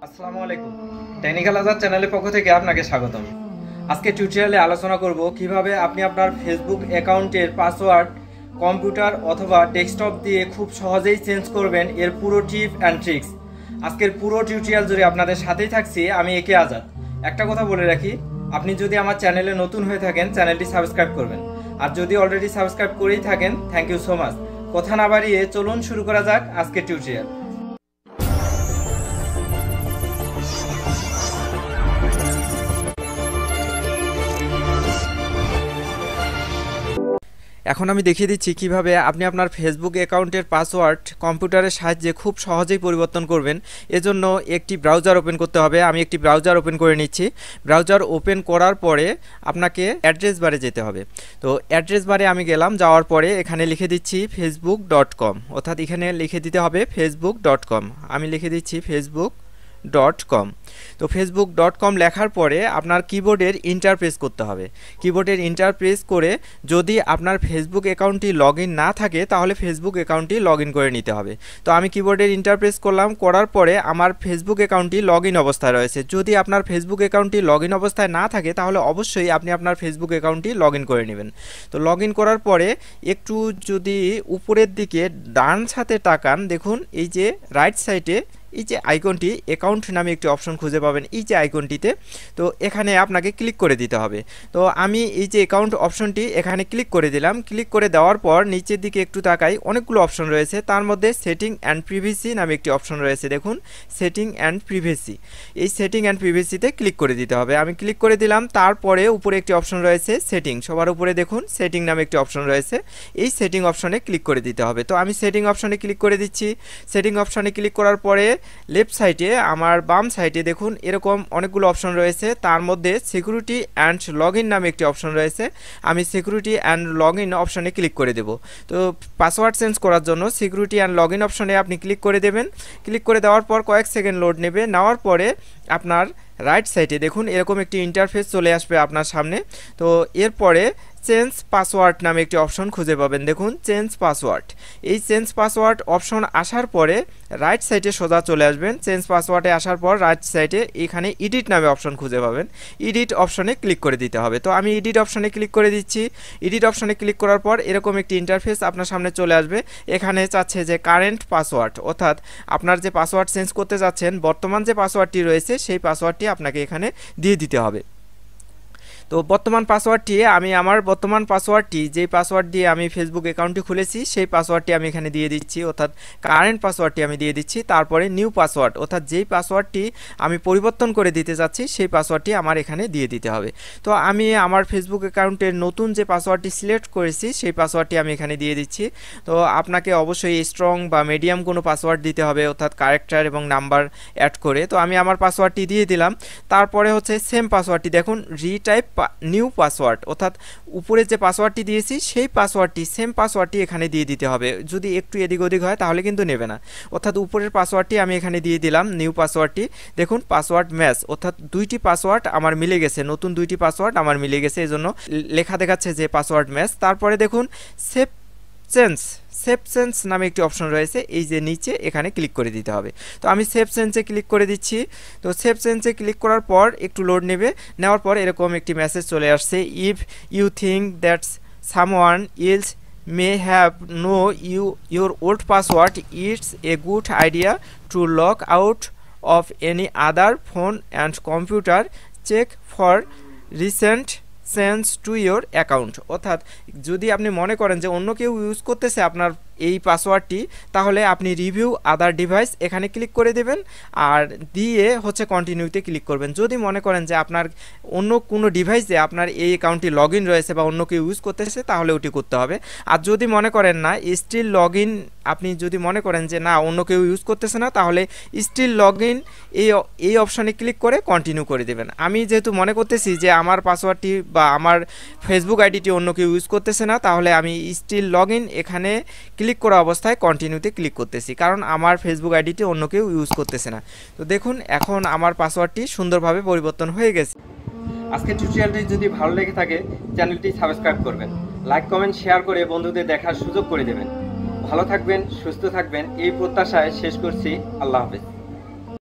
আসসালামু আলাইকুম। টেকনিক্যাল আজাদ চ্যানেলের পক্ষ থেকে আপনাকে স্বাগতম। আজকে টিউটোরিয়ালে আলোচনা করব কিভাবে আপনি আপনার ফেসবুক অ্যাকাউন্টের পাসওয়ার্ড কম্পিউটার অথবা ডেস্কটপ দিয়ে খুব সহজেই চেঞ্জ করবেন, এর পুরো টিপ অ্যান্ড ট্রিক্স। আজকের পুরো টিউটোরিয়াল জুড়ে আপনাদের সাথেই থাকছি আমি একে আজাদ। একটা কথা বলে রাখি, আপনি যদি আমার চ্যানেলে নতুন হয়ে থাকেন চ্যানেলটি সাবস্ক্রাইব করবেন, আর যদি অলরেডি সাবস্ক্রাইব করেই থাকেন থ্যাংক ইউ সো মাচ। কথা না বাড়িয়ে চলুন শুরু করা যাক আজকের টিউটোরিয়াল। এখন আমি দেখিয়ে দিচ্ছি কিভাবে আপনি আপনার ফেসবুক অ্যাকাউন্টের পাসওয়ার্ড কম্পিউটারের সাহায্যে খুব সহজেই পরিবর্তন করবেন। এজন্য একটি ব্রাউজার ওপেন করতে হবে। আমি একটি ব্রাউজার ওপেন করে নিচ্ছি। ব্রাউজার ওপেন করার পরে আপনাকে অ্যাড্রেস বারে যেতে হবে। তো অ্যাড্রেস বারে আমি গেলাম, যাওয়ার পরে এখানে লিখে দিচ্ছি facebook.com, অর্থাৎ এখানে লিখে দিতে হবে facebook.com। আমি লিখে দিচ্ছি facebook.com। তো facebook.com লেখার পরে আপনার কিবোর্ডের ইন্টার প্রেস করতে হবে। কিবোর্ডের ইন্টার প্রেস করে যদি আপনার ফেসবুক অ্যাকাউন্টটি লগ ইন না থাকে তাহলে ফেসবুক অ্যাকাউন্টটি লগ ইন করে নিতে হবে। তো আমি কিবোর্ডের ইন্টার প্রেস করলাম, করার পরে আমার ফেসবুক অ্যাকাউন্টটি লগ ইন অবস্থায় রয়েছে। যদি আপনার ফেসবুক অ্যাকাউন্টটি লগ ইন অবস্থায় না থাকে তাহলে অবশ্যই আপনি আপনার ফেসবুক অ্যাকাউন্টটি লগ ইন করে নেবেন। তো লগ ইন করার পরে একটু যদি উপরের দিকে ডান হাতে তাকান, দেখুন এই যে রাইট সাইডে এই যে আইকনটি অ্যাকাউন্ট নামে একটি অপশন খুঁজে পাবেন, এই যে আইকনটিতে। তো এখানে আপনাকে ক্লিক করে দিতে হবে। তো আমি এই যে অ্যাকাউন্ট অপশনটি এখানে ক্লিক করে দিলাম। ক্লিক করে দেওয়ার পর নিচের দিকে একটু তাকাই, অনেকগুলো অপশন রয়েছে, তার মধ্যে সেটিং অ্যান্ড প্রিভেসি নামে একটি অপশন রয়েছে। দেখুন সেটিং অ্যান্ড প্রিভেসি, এই সেটিং অ্যান্ড প্রিভেসিতে ক্লিক করে দিতে হবে। আমি ক্লিক করে দিলাম। তারপরে উপরে একটি অপশন রয়েছে সেটিং, সবার উপরে দেখুন সেটিং নামে একটি অপশন রয়েছে, এই সেটিং অপশনে ক্লিক করে দিতে হবে। তো আমি সেটিং অপশনে ক্লিক করে দিচ্ছি। সেটিং অপশনে ক্লিক করার পরে লেফট সাইডে আমার বাম সাইডে দেখুন এরকম অনেকগুলো অপশন রয়েছে, তার মধ্যে সিকিউরিটি অ্যান্ড লগ ইন নামে একটি অপশন রয়েছে। আমি সিকিউরিটি অ্যান্ড লগ ইন অপশনে ক্লিক করে দেব। তো পাসওয়ার্ড চেঞ্জ করার জন্য সিকিউরিটি অ্যান্ড লগ ইন অপশনে আপনি ক্লিক করে দেবেন। ক্লিক করে দেওয়ার পর কয়েক সেকেন্ড লোড নেবে। নেওয়ার পরে আপনার রাইট সাইডে দেখুন এরকম একটি ইন্টারফেস চলে আসবে আপনার সামনে। তো এরপরে চেঞ্জ পাসওয়ার্ড নামে একটি অপশন খুঁজে পাবেন। দেখুন চেঞ্জ পাসওয়ার্ড, এই চেঞ্জ পাসওয়ার্ড অপশন আসার পরে রাইট সাইডে সোজা চলে আসবেন। চেঞ্জ পাসওয়ার্ডে আসার পর রাইট সাইডে এখানে এডিট নামে অপশন খুঁজে পাবেন, এডিট অপশনে ক্লিক করে দিতে হবে। তো আমি এডিট অপশনে ক্লিক করে দিচ্ছি। এডিট অপশনে ক্লিক করার পর এরকম একটি ইন্টারফেস আপনার সামনে চলে আসবে। এখানে চাচ্ছে যে কারেন্ট পাসওয়ার্ড, অর্থাৎ আপনার যে পাসওয়ার্ড চেঞ্জ করতে যাচ্ছেন বর্তমান যে পাসওয়ার্ডটি রয়েছে সেই পাসওয়ার্ডটি আপনাকে এখানে দিয়ে দিতে হবে। তো বর্তমান পাসওয়ার্ডটি আমি আমার বর্তমান পাসওয়ার্ডটি যেই পাসওয়ার্ড দিয়ে আমি ফেসবুক অ্যাকাউন্টটি খুলেছি সেই পাসওয়ার্ডটি আমি এখানে দিয়ে দিচ্ছি, অর্থাৎ কারেন্ট পাসওয়ার্ডটি আমি দিয়ে দিচ্ছি। তারপরে নিউ পাসওয়ার্ড, অর্থাৎ যেই পাসওয়ার্ডটি আমি পরিবর্তন করে দিতে যাচ্ছি সেই পাসওয়ার্ডটি আমার এখানে দিয়ে দিতে হবে। তো আমি আমার ফেসবুক অ্যাকাউন্টের নতুন যে পাসওয়ার্ডটি সিলেক্ট করেছি সেই পাসওয়ার্ডটি আমি এখানে দিয়ে দিচ্ছি। তো আপনাকে অবশ্যই স্ট্রং বা মিডিয়াম কোনো পাসওয়ার্ড দিতে হবে, অর্থাৎ ক্যারেক্টার এবং নাম্বার অ্যাড করে। তো আমি আমার পাসওয়ার্ডটি দিয়ে দিলাম। তারপরে হচ্ছে সেম পাসওয়ার্ডটি দেখুন রিটাইপ নিউ পাসওয়ার্ড, অর্থাৎ উপরে যে পাসওয়ার্ডটি দিয়েছি সেই পাসওয়ার্ডটি সেম পাসওয়ার্ডটি এখানে দিয়ে দিতে হবে। যদি একটু এদিক ওদিক হয় তাহলে কিন্তু নেবে না, অর্থাৎ উপরের পাসওয়ার্ডটি আমি এখানে দিয়ে দিলাম নিউ পাসওয়ার্ডটি। দেখুন পাসওয়ার্ড ম্যাচ, অর্থাৎ দুইটি পাসওয়ার্ড আমার মিলে গেছে, নতুন দুইটি পাসওয়ার্ড আমার মিলে গেছে, এই জন্য লেখা দেখাচ্ছে যে পাসওয়ার্ড ম্যাচ। তারপরে দেখুন সেভ চেঞ্জ নামে একটি অপশন রয়েছে, এই যে নিচে এখানে ক্লিক করে দিতে হবে। তো আমি সেভ চেঞ্জে ক্লিক করে দিচ্ছি। তো সেভ চেঞ্জে ক্লিক করার পর একটু লোড নেবে, নেওয়ার পর এরকম একটি মেসেজ চলে আসছে, if you think that someone else may have know your old password, it's a good idea to log out of any other phone and computer, check for recent change to your account. অর্থাৎ যদি আপনি মনে করেন যে অন্য কেউ use করতেছে আপনার এই পাসওয়ার্ডটি, তাহলে আপনি রিভিউ আদার ডিভাইস এখানে ক্লিক করে দেবেন, আর দিয়ে হচ্ছে কন্টিনিউতে ক্লিক করবেন। যদি মনে করেন যে আপনার অন্য কোনো ডিভাইসে আপনার এই অ্যাকাউন্টটি লগ ইন রয়েছে বা অন্য কেউ ইউজ করতেছে তাহলে ওটি করতে হবে। আর যদি মনে করেন না স্টিল লগ ইন, আপনি যদি মনে করেন যে না অন্য কেউ ইউজ করতেছে না, তাহলে স্টিল লগ ইন এই অপশানে ক্লিক করে কন্টিনিউ করে দেবেন। আমি যেহেতু মনে করতেছি যে আমার পাসওয়ার্ডটি বা আমার ফেসবুক আইডিটি অন্য কেউ ইউজ করতেছে না, তাহলে আমি স্টিল লগ ইন এখানে ক্লিক করা অবস্থায় কন্টিনিউতে ক্লিক করতেছি, কারণ আমার ফেসবুক আইডিটি অন্য কেউ ইউজ করতেছে না। তো দেখুন এখন আমার পাসওয়ার্ডটি সুন্দরভাবে পরিবর্তন হয়ে গেছে। আজকের টিউটোরিয়ালটি যদি ভালো লেগে থাকে চ্যানেলটি সাবস্ক্রাইব করবেন, লাইক কমেন্ট শেয়ার করে বন্ধুদের দেখার সুযোগ করে দেবেন। ভালো থাকবেন, সুস্থ থাকবেন এই প্রত্যাশায় শেষ করছি। আল্লাহ হাফেজ।